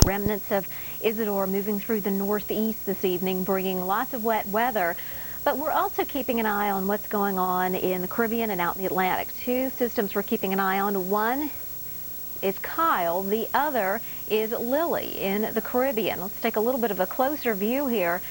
Remnants of Isidore moving through the northeast this evening, bringing lots of wet weather. But we're also keeping an eye on what's going on in the Caribbean and out in the Atlantic. Two systems we're keeping an eye on. One is Kyle. The other is Lili in the Caribbean. Let's take a little bit of a closer view here.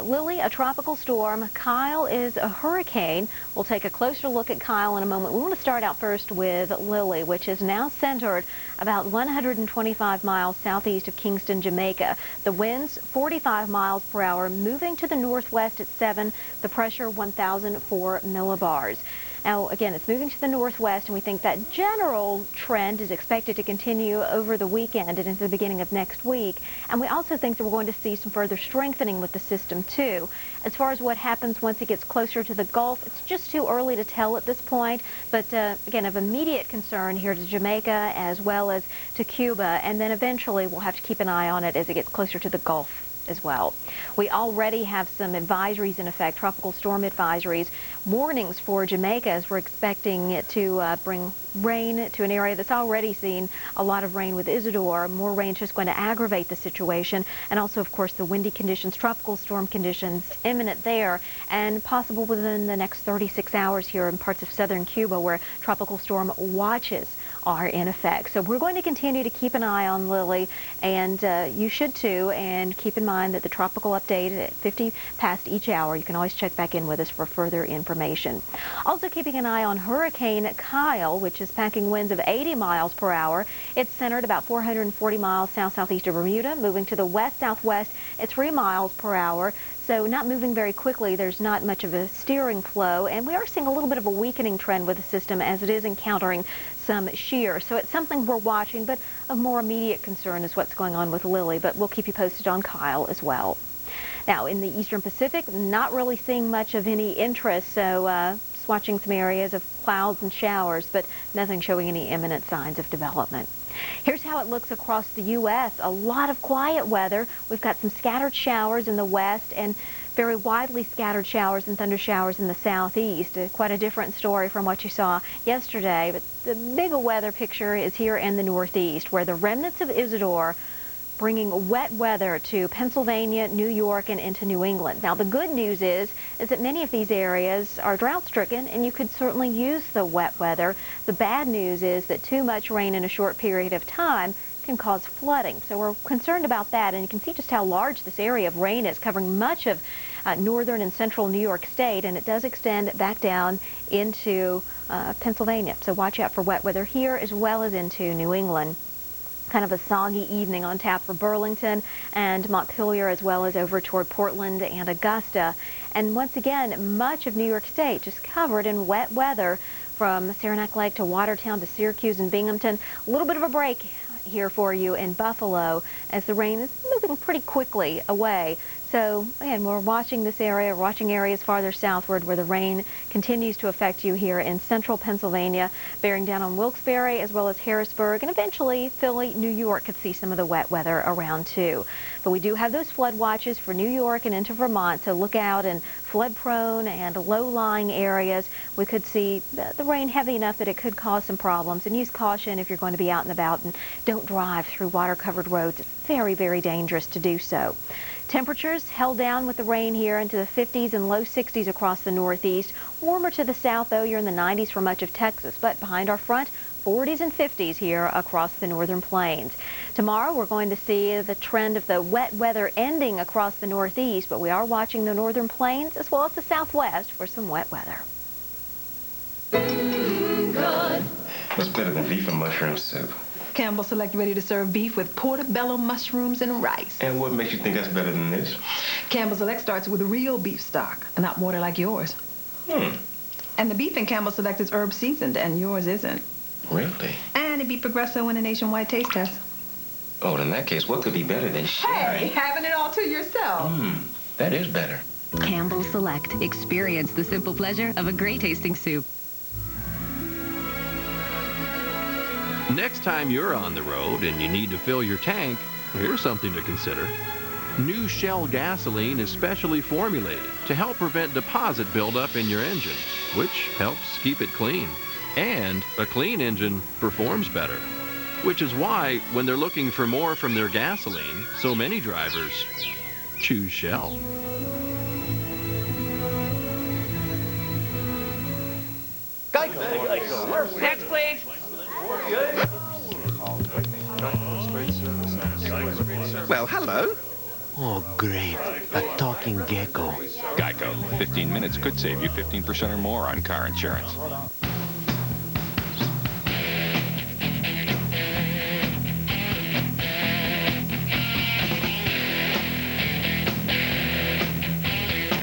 Lili, a tropical storm. Kyle is a hurricane. We'll take a closer look at Kyle in a moment. We want to start out first with Lili, which is now centered about 125 miles southeast of Kingston, Jamaica. The winds 45 miles per hour, moving to the northwest at 7. The pressure 1,004 millibars. Now, again, it's moving to the northwest, and we think that general trend is expected to continue over the weekend and into the beginning of next week. And we also think that we're going to see some further strengthening with the system, too. As far as what happens once it gets closer to the Gulf, it's just too early to tell at this point. But, again, of immediate concern here to Jamaica as well as to Cuba. And then eventually we'll have to keep an eye on it as it gets closer to the Gulf as well. We already have some advisories in effect, tropical storm advisories, warnings for Jamaica as we're expecting it to bring rain to an area that's already seen a lot of rain with Isidore. More rain is just going to aggravate the situation, and also, of course, the windy conditions, tropical storm conditions imminent there, and possible within the next 36 hours here in parts of southern Cuba where tropical storm watches are in effect. So we're going to continue to keep an eye on Lili, and you should too, and keep in mind that the tropical update at 50 past each hour. You can always check back in with us for further information. Also keeping an eye on Hurricane Kyle, which is packing winds of 80 miles per hour. It's centered about 440 miles south-southeast of Bermuda, moving to the west-southwest at 3 miles per hour. So not moving very quickly. There's not much of a steering flow, and we are seeing a little bit of a weakening trend with the system as it is encountering some shear. So it's something we're watching, but of more immediate concern is what's going on with Lili, but we'll keep you posted on Kyle as well. Now, in the eastern Pacific, not really seeing much of any interest, so just watching some areas of clouds and showers, but nothing showing any imminent signs of development. Here's how it looks across the U.S. A lot of quiet weather. We've got some scattered showers in the west and very widely scattered showers and thunder showers in the southeast. Quite a different story from what you saw yesterday. But the big weather picture is here in the northeast, where the remnants of Isidore bringing wet weather to Pennsylvania, New York, and into New England. Now, the good news is that many of these areas are drought-stricken, and you could certainly use the wet weather. The bad news is that too much rain in a short period of time can cause flooding. So we're concerned about that, and you can see just how large this area of rain is, covering much of northern and central New York State, and it does extend back down into Pennsylvania. So watch out for wet weather here as well as into New England. Kind of a soggy evening on tap for Burlington and Montpelier, as well as over toward Portland and Augusta. And once again, much of New York State just covered in wet weather from Saranac Lake to Watertown to Syracuse and Binghamton. A little bit of a break here for you in Buffalo as the rain is moving pretty quickly away. So again, we're watching this area, watching areas farther southward where the rain continues to affect you here in central Pennsylvania, bearing down on Wilkes-Barre as well as Harrisburg, and eventually Philly, New York could see some of the wet weather around too. But we do have those flood watches for New York and into Vermont, so look out in flood-prone and low-lying areas. We could see the rain heavy enough that it could cause some problems, and use caution if you're going to be out and about, and don't drive through water-covered roads. It's very, very dangerous to do so. Temperatures held down with the rain here into the 50s and low 60s across the northeast. Warmer to the south, though. You're in the 90s for much of Texas, but behind our front, 40s and 50s here across the northern plains. Tomorrow, we're going to see the trend of the wet weather ending across the northeast, but we are watching the northern plains as well as the southwest for some wet weather. Good. What's better than beef and mushroom soup? Campbell Select ready to serve beef with portobello mushrooms and rice. And what makes you think that's better than this? Campbell Select starts with real beef stock, not water like yours. And the beef in Campbell Select is herb seasoned, and yours isn't. Really? And it beat Progresso in a nationwide taste test. Oh, in that case, what could be better than sharing? Hey, having it all to yourself. That is better. Campbell Select. Experience the simple pleasure of a great tasting soup. Next time you're on the road and you need to fill your tank, here's something to consider. New Shell gasoline is specially formulated to help prevent deposit buildup in your engine, which helps keep it clean. And a clean engine performs better. which is why, when they're looking for more from their gasoline, so many drivers choose Shell. Next, please. Well, hello. Oh, great. A talking gecko. Geico. 15 minutes could save you 15% or more on car insurance.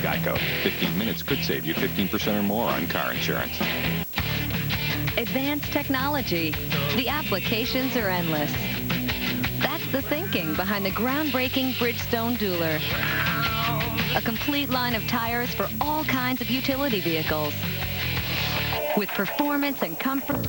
Geico. 15 minutes could save you 15% or more on car insurance. Advanced technology. The applications are endless. That's the thinking behind the groundbreaking Bridgestone Dueler. A complete line of tires for all kinds of utility vehicles. With performance and comfort.